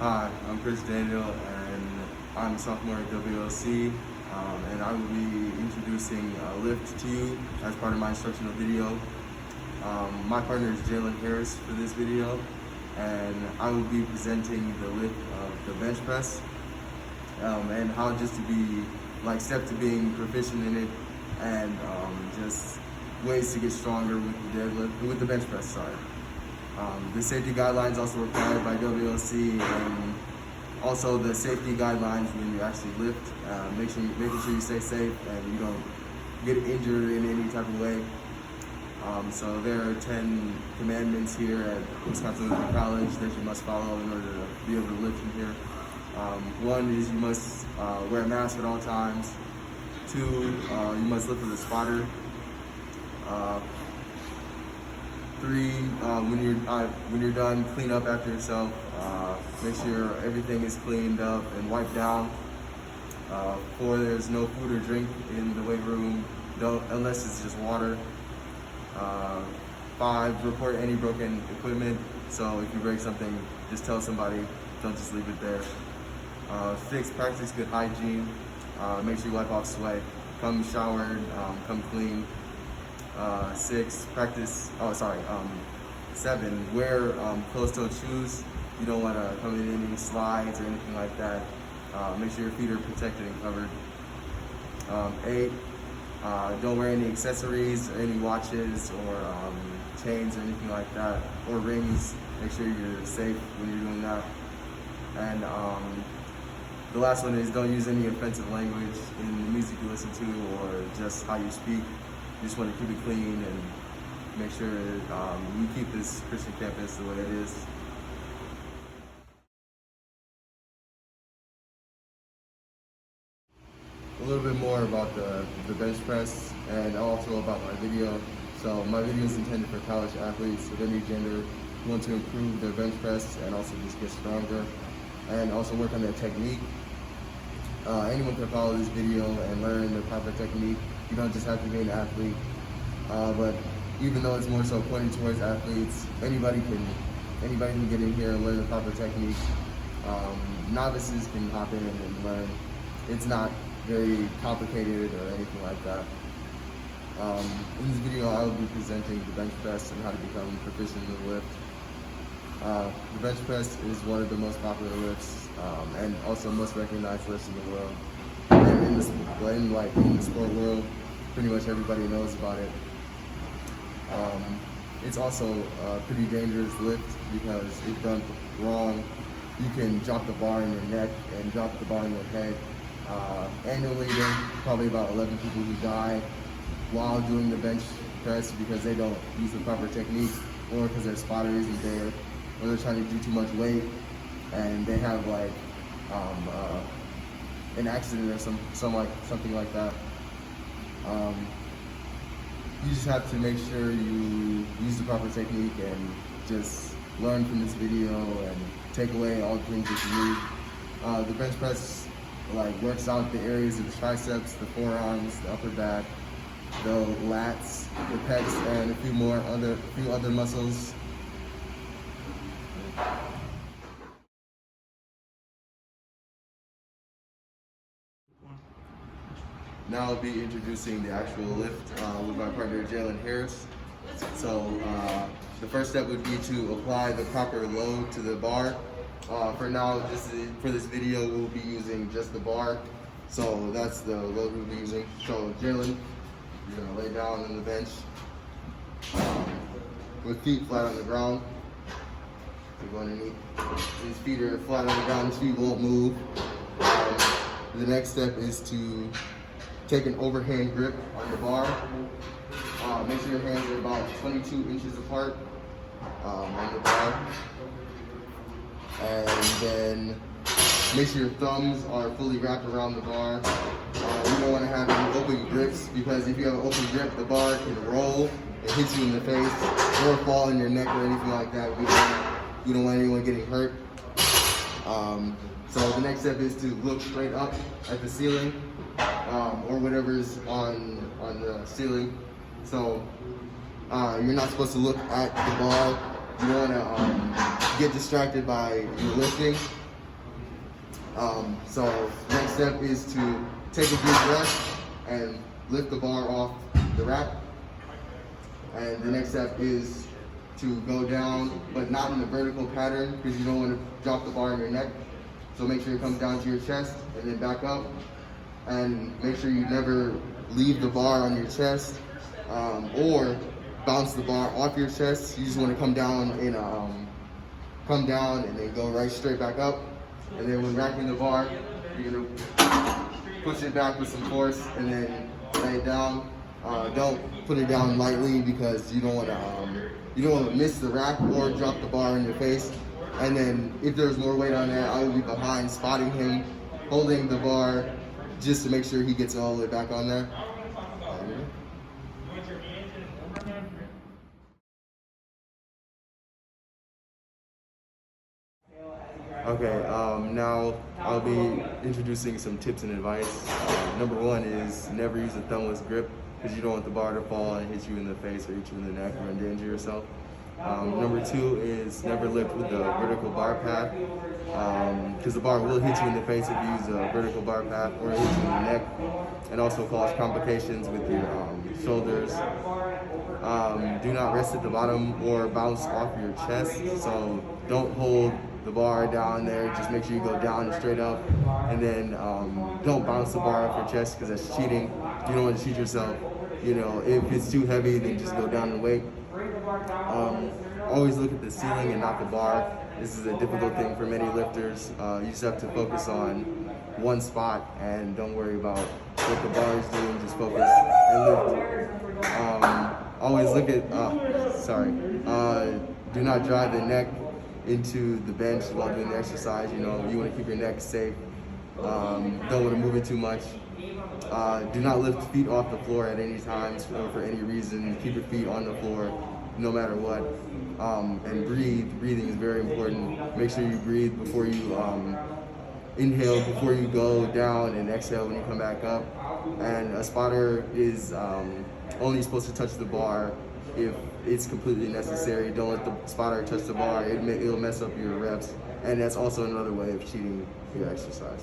Hi, I'm Chris Daniel, and I'm a sophomore at WLC, and I will be introducing Lift to you as part of my instructional video. My partner is Jalen Harris for this video, and I will be presenting the lift of the bench press, and how just to be step to being proficient in it, and just ways to get stronger with the deadlift, with the bench press. Sorry. The safety guidelines also required by WLC, and also the safety guidelines when you actually lift, making sure you stay safe and you don't get injured in any type of way. So there are 10 commandments here at Wisconsin Lutheran College that you must follow in order to be able to lift in here. One is you must wear a mask at all times. Two, you must lift with a spotter. Three, when you're done, clean up after yourself. Make sure everything is cleaned up and wiped down. Four, there's no food or drink in the weight room, unless it's just water. Five, report any broken equipment. So if you break something, just tell somebody. Don't just leave it there. Six, practice good hygiene. Make sure you wipe off sweat. Come showered, come clean. Seven, wear closed-toed shoes. You don't want to come in any slides or anything like that. Make sure your feet are protected and covered. Eight, don't wear any accessories or any watches or chains or anything like that, or rings. Make sure you're safe when you're doing that. And the last one is don't use any offensive language in the music you listen to or just how you speak. You just want to keep it clean and make sure you keep this Christian campus the way it is. A little bit more about the bench press and also about my video. So my video is intended for college athletes of any gender who want to improve their bench press and also just get stronger and also work on their technique. Anyone can follow this video and learn the proper technique. You don't just have to be an athlete, but even though it's more so pointed towards athletes, anybody can get in here and learn the proper technique. Novices can hop in and learn. It's not very complicated or anything like that. In this video, I will be presenting the bench press and how to become proficient in the lift. The bench press is one of the most popular lifts and also most recognized lifts in the world. And in the sport world, pretty much everybody knows about it. It's also a pretty dangerous lift because if done wrong, you can drop the bar in your neck and drop the bar in your head. Annually, there's probably about 11 people who die while doing the bench press because they don't use the proper technique, or because their spotter isn't there, or they're trying to do too much weight and they have an accident or something like that. You just have to make sure you use the proper technique and just learn from this video and take away all the things that you need. The bench press works out the areas of the triceps, the forearms, the upper back, the lats, the pecs, and a few other muscles. Now I'll be introducing the actual lift with my partner Jalen Harris. So the first step would be to apply the proper load to the bar. For now, for this video, we'll be using just the bar. So that's the load we'll be using. So Jalen, you're gonna lay down on the bench with feet flat on the ground. So go underneath. His feet are flat on the ground. His feet won't move. The next step is to take an overhand grip on the bar. Make sure your hands are about 22 inches apart on the bar. And then make sure your thumbs are fully wrapped around the bar. You don't want to have any open grips, because if you have an open grip, the bar can roll and hit you in the face or fall in your neck or anything like that. We don't want anyone getting hurt. So the next step is to look straight up at the ceiling or whatever's on the ceiling. So you're not supposed to look at the bar. You don't want to get distracted by your lifting. So next step is to take a deep breath and lift the bar off the rack. And the next step is to go down, but not in a vertical pattern because you don't want to drop the bar on your neck. So make sure it comes down to your chest and then back up. And make sure you never leave the bar on your chest or bounce the bar off your chest. You just want to come down and then go right straight back up. And then when racking the bar, you're gonna push it back with some force and then lay it down. Don't put it down lightly because you don't want to miss the rack or drop the bar in your face. And then if there's more weight on there, I will be behind, spotting him, holding the bar just to make sure he gets all the way back on there. Okay, now I'll be introducing some tips and advice. Number one is never use a thumbless grip because you don't want the bar to fall and hit you in the face or hit you in the neck or endanger yourself. Number two is never lift with a vertical bar path because the bar will hit you in the face if you use a vertical bar path or hit you in the neck and also cause complications with your shoulders. Do not rest at the bottom or bounce off your chest, so don't hold the bar down there, just make sure you go down and straight up, and then don't bounce the bar off your chest because that's cheating. You don't want to cheat yourself. You know, if it's too heavy, then just go down and wait. Always look at the ceiling and not the bar. This is a difficult thing for many lifters. You just have to focus on one spot and don't worry about what the bar is doing, just focus and lift. Always look at, do not drive the neck into the bench while doing the exercise. You know, you want to keep your neck safe. Don't want to move it too much. Do not lift feet off the floor at any times or for any reason. Keep your feet on the floor no matter what. And breathe. Breathing is very important. Make sure you breathe before you inhale, before you go down, and exhale when you come back up. And a spotter is only supposed to touch the bar if it's completely necessary. Don't let the spotter touch the bar. It'll mess up your reps. And that's also another way of cheating your exercise.